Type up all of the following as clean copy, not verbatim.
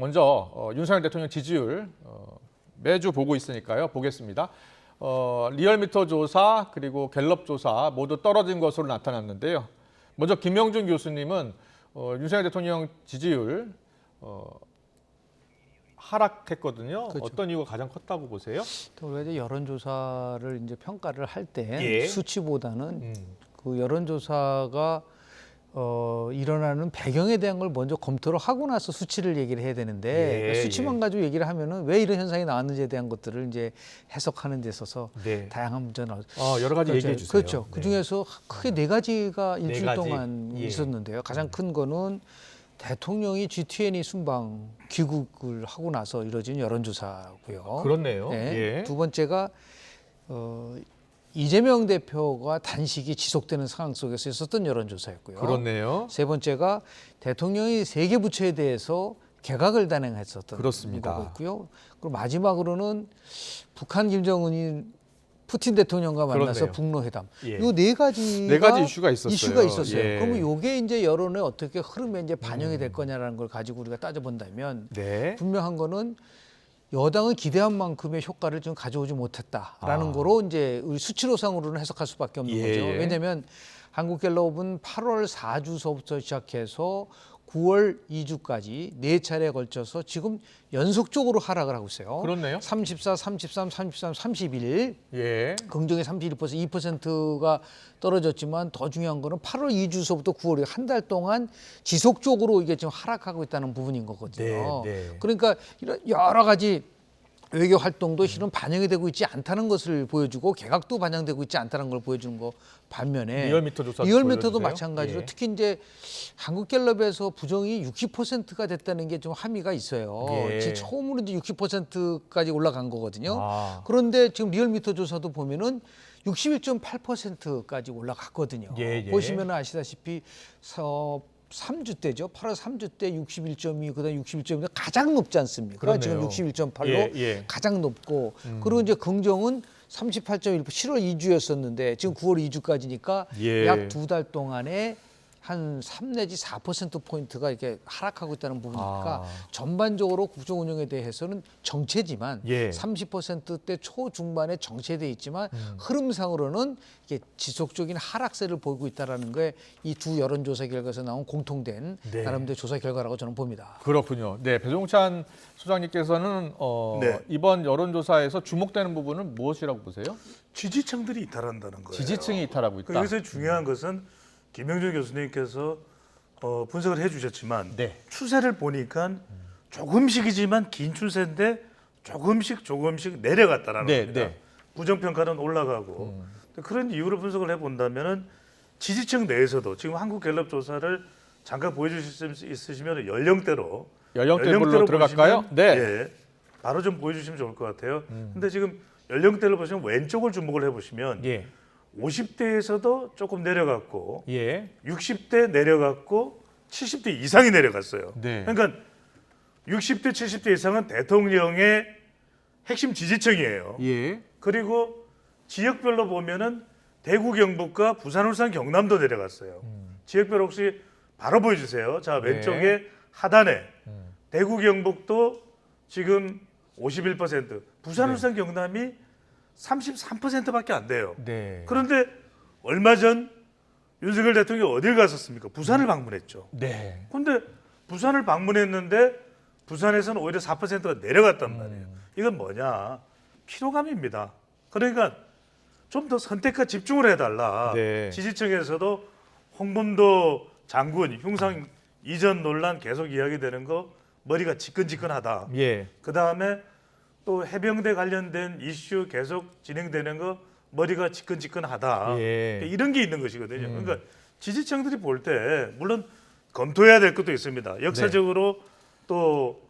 먼저 윤석열 대통령 지지율 매주 보고 있으니까요. 보겠습니다. 리얼미터 조사 그리고 갤럽 조사 모두 떨어진 것으로 나타났는데요. 먼저 김영준 교수님은 윤석열 대통령 지지율 하락했거든요. 그렇죠. 어떤 이유가 가장 컸다고 보세요? 우리가 이제 여론조사를 이제 평가를 할 때 예. 수치보다는 그 여론조사가 일어나는 배경에 대한 걸 먼저 검토를 하고 나서 수치를 얘기를 해야 되는데 예, 그러니까 수치만 예. 가지고 얘기를 하면은 왜 이런 현상이 나왔는지에 대한 것들을 이제 해석하는 데 있어서 네. 다양한 문제가 여러 가지 그렇죠. 얘기해 주세요. 그렇죠. 네. 그 중에서 크게 네 가지가 일주일 가지? 동안 예. 있었는데요. 가장 큰 거는 대통령이 G20 순방 귀국을 하고 나서 이뤄진 여론조사고요. 그렇네요. 네. 예. 두 번째가 이재명 대표가 단식이 지속되는 상황 속에서 있었던 여론조사였고요. 그렇네요. 세 번째가 대통령이 세계 부처에 대해서 개각을 단행했었던 그렇습니다. 거고요. 그리고 마지막으로는 북한 김정은이 푸틴 대통령과 만나서 그렇네요. 북러 회담. 예. 이 네 가지가 네 가지 이슈가 있었어요. 예. 그러면 이게 이제 여론에 어떻게 흐름에 이제 반영이 될 거냐라는 걸 가지고 우리가 따져본다면 네. 분명한 거는 여당은 기대한 만큼의 효과를 좀 가져오지 못했다라는 아. 거로 이제 우리 수치로상으로는 해석할 수밖에 없는 예, 거죠. 예. 왜냐하면 한국갤럽은 8월 4주서부터 시작해서 9월 2주까지 네 차례에 걸쳐서 지금 연속적으로 하락을 하고 있어요. 그렇네요. 34, 33, 33, 31. 예. 긍정의 31%, 2%가 떨어졌지만 더 중요한 거는 8월 2주서부터 9월 한 달 동안 지속적으로 이게 지금 하락하고 있다는 부분인 거거든요. 네, 네. 그러니까 이런 여러 가지 외교 활동도 실은 반영이 되고 있지 않다는 것을 보여주고 개각도 반영되고 있지 않다는 걸 보여주는 거 반면에 리얼미터 조사 리얼미터도 보여주세요. 마찬가지로 예. 특히 이제 한국갤럽에서 부정이 60%가 됐다는 게 좀 함의가 있어요. 예. 지금 처음으로 이제 60%까지 올라간 거거든요. 아. 그런데 지금 리얼미터 조사도 보면은 61.8%까지 올라갔거든요. 예, 예. 보시면 아시다시피 3주 때죠. 8월 3주 때 61.2, 그다음 61.2 가장 높지 않습니까? 그렇네요. 지금 61.8로 예, 예. 가장 높고 그리고 이제 긍정은 38.1%, 7월 2주였었는데 지금 9월 2주까지니까 예. 약 두 달 동안에 한 3 내지 4%포인트가 이렇게 하락하고 있다는 부분이니까 전반적으로 국정 운영에 대해서는 정체지만 예. 30%대 초중반에 정체돼 있지만 흐름상으로는 이게 지속적인 하락세를 보이고 있다는 게 이 두 여론조사 결과에서 나온 공통된 네. 나름대로 조사 결과라고 저는 봅니다. 그렇군요. 네, 배종찬 소장님께서는 네. 이번 여론조사에서 주목되는 부분은 무엇이라고 보세요? 지지층들이 이탈한다는 거예요. 지지층이 이탈하고 있다. 여기서 중요한 것은 김영준 교수님께서 분석을 해주셨지만 네. 추세를 보니까 조금씩이지만 긴 추세인데 조금씩 내려갔다라는 네, 겁니다. 네. 부정평가는 올라가고 그런 이유로 분석을 해본다면은 지지층 내에서도 지금 한국갤럽 조사를 잠깐 보여주실 수 있으시면 연령대로 연령대별로 들어갈까요? 보시면, 네. 예, 바로 좀 보여주시면 좋을 것 같아요. 근데 지금 연령대를 보시면 왼쪽을 주목을 해보시면 예. 50대에서도 조금 내려갔고 예. 60대 내려갔고 70대 이상이 내려갔어요. 네. 그러니까 60대, 70대 이상은 대통령의 핵심 지지층이에요. 예. 그리고 지역별로 보면은 대구, 경북과 부산, 울산, 경남도 내려갔어요. 지역별 혹시 바로 보여주세요. 자, 왼쪽에 하단에 대구, 경북도 지금 51%, 부산, 네. 울산, 경남이 33%밖에 안 돼요. 네. 그런데 얼마 전 윤석열 대통령이 어딜 갔었습니까? 부산을 방문했죠. 네. 근데 부산을 방문했는데 부산에서는 오히려 4%가 내려갔단 말이에요. 이건 뭐냐? 피로감입니다. 그러니까 좀 더 선택과 집중을 해달라. 네. 지지층에서도 홍범도 장군 흉상 이전 논란 계속 이야기되는 거 머리가 지끈지끈하다. 예. 그 다음에 또 해병대 관련된 이슈 계속 진행되는 거 머리가 지끈지끈하다. 예. 이런 게 있는 것이거든요. 그러니까 지지층들이 볼 때 물론 검토해야 될 것도 있습니다. 역사적으로 또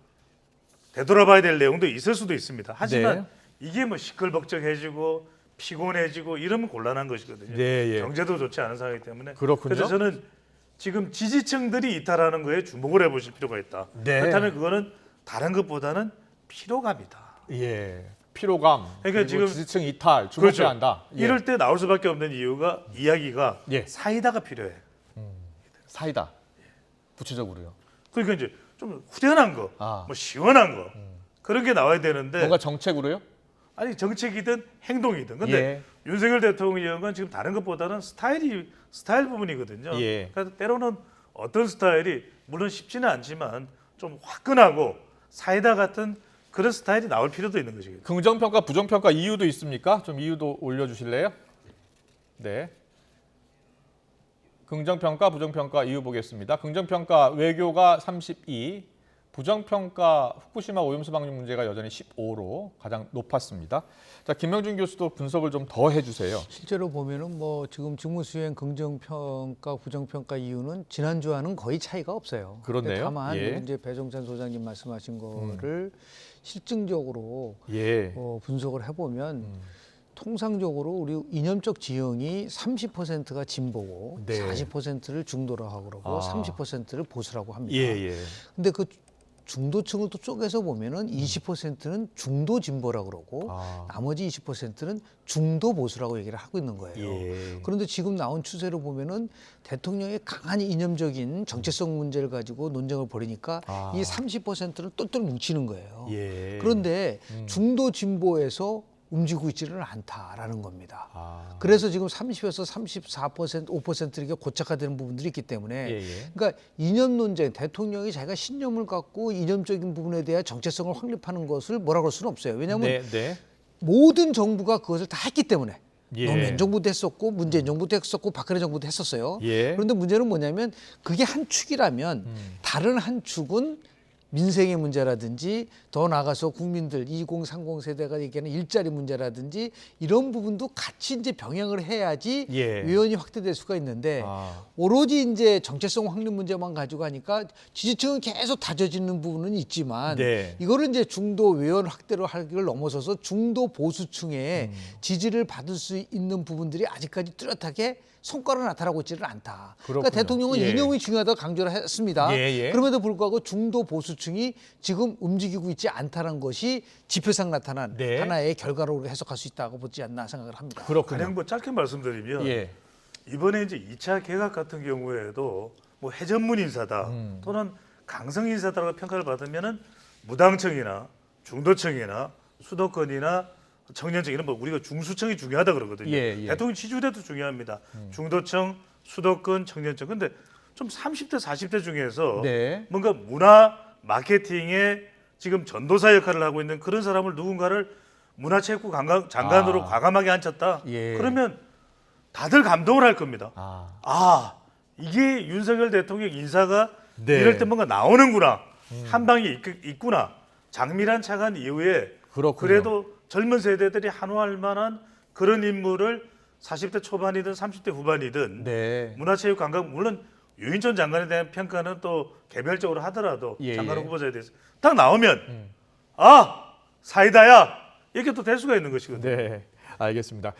되돌아봐야 될 내용도 있을 수도 있습니다. 하지만 네. 이게 뭐 시끌벅적해지고 피곤해지고 이러면 곤란한 것이거든요. 네, 예. 경제도 좋지 않은 상황이기 때문에. 그렇군요. 그래서 저는 지금 지지층들이 이탈하는 거에 주목을 해보실 필요가 있다. 네. 그렇다면 그거는 다른 것보다는 피로감이다. 예. 피로감. 그러니까 그리고 지금 지지층 이탈 주목해야 한다. 예. 이럴 때 나올 수밖에 없는 이유가 이야기가 예. 사이다가 필요해. 사이다. 구체적으로요. 그러니까 이제 좀 후련한 거, 아. 뭐 시원한 거 그런 게 나와야 되는데 뭔가 정책으로요? 아니 정책이든 행동이든 근데 예. 윤석열 대통령은 지금 다른 것보다는 스타일 부분이거든요. 예. 그래서 때로는 어떤 스타일이 물론 쉽지는 않지만 좀 화끈하고 사이다 같은 그런 스타일이 나올 필요도 있는 것이겠죠. 긍정평가, 부정평가 이유도 있습니까? 좀 이유도 올려주실래요? 네. 긍정평가, 부정평가 이유 보겠습니다. 긍정평가 외교가 32, 부정평가 후쿠시마 오염수 방류 문제가 여전히 15로 가장 높았습니다. 자, 김명준 교수도 분석을 좀 더 해주세요. 실제로 보면은 뭐 지금 직무수행 긍정평가, 부정평가 이유는 지난주와는 거의 차이가 없어요. 그렇네요. 근데 다만 예. 이제 배종찬 소장님 말씀하신 거를 실증적으로 예. 분석을 해보면 통상적으로 우리 이념적 지형이 30%가 진보고 네. 40%를 중도라고 그러고 아. 30%를 보수라고 합니다. 예. 근데 그 중도층을 또 쪼개서 보면은 20%는 중도 진보라고 그러고 아. 나머지 20%는 중도 보수라고 얘기를 하고 있는 거예요. 예. 그런데 지금 나온 추세로 보면은 대통령의 강한 이념적인 정체성 문제를 가지고 논쟁을 벌이니까 아. 이 30%는 똘똘 뭉치는 거예요. 예. 그런데 중도 진보에서 움직이고 있지는 않다라는 겁니다. 아. 그래서 지금 30에서 34%, 5% 이렇게 고착화되는 부분들이 있기 때문에 예. 그러니까 이념 논쟁, 대통령이 자기가 신념을 갖고 이념적인 부분에 대한 정체성을 확립하는 것을 뭐라 그럴 수는 없어요. 왜냐하면 네. 모든 정부가 그것을 다 했기 때문에 예. 노무현 정부도 했었고 문재인 정부도 했었고 박근혜 정부도 했었어요. 예. 그런데 문제는 뭐냐면 그게 한 축이라면 다른 한 축은 민생의 문제라든지 더 나아가서 국민들 2030 세대가 얘기하는 일자리 문제라든지 이런 부분도 같이 이제 병행을 해야지 예. 외연이 확대될 수가 있는데 아. 오로지 이제 정체성 확립 문제만 가지고 하니까 지지층은 계속 다져지는 부분은 있지만 네. 이거를 이제 중도 외연 확대로 하기를 넘어서서 중도 보수층의 지지를 받을 수 있는 부분들이 아직까지 뚜렷하게 성과로 나타나고 있지는 않다. 그러니까 그렇군요. 대통령은 예. 이념이 중요하다고 강조를 했습니다. 예. 그럼에도 불구하고 중도 보수층이 지금 움직이고 있지 않다는 것이 지표상 나타난 네. 하나의 결과로 우리가 해석할 수 있다고 보지 않나 생각을 합니다. 그렇군요. 가령 뭐 짧게 말씀드리면 예. 이번에 이제 2차 개각 같은 경우에도 뭐 해전문 인사다 또는 강성 인사다라고 평가를 받으면은 무당청이나 중도청이나 수도권이나 청년청 이런 뭐 우리가 중수청이 중요하다 그러거든요. 예. 대통령 지지율에도 중요합니다. 중도청, 수도권, 청년청. 근데 좀 30대, 40대 중에서 네. 뭔가 문화 마케팅에 지금 전도사 역할을 하고 있는 그런 사람을 누군가를 문화체육부 장관으로 아. 과감하게 앉혔다. 예. 그러면 다들 감동을 할 겁니다. 아. 이게 윤석열 대통령 인사가 네. 이럴 때 뭔가 나오는구나. 한 방이 있구나. 장미란 착한 이후에 그렇군요. 그래도 젊은 세대들이 한호할 만한 그런 인물을 40대 초반이든 30대 후반이든 네. 문화체육관광 물론 유인천 장관에 대한 평가는 또 개별적으로 하더라도 예. 장관 후보자에 대해서 딱 나오면 아 사이다야 이렇게 또 될 수가 있는 것이거든요. 네. 알겠습니다.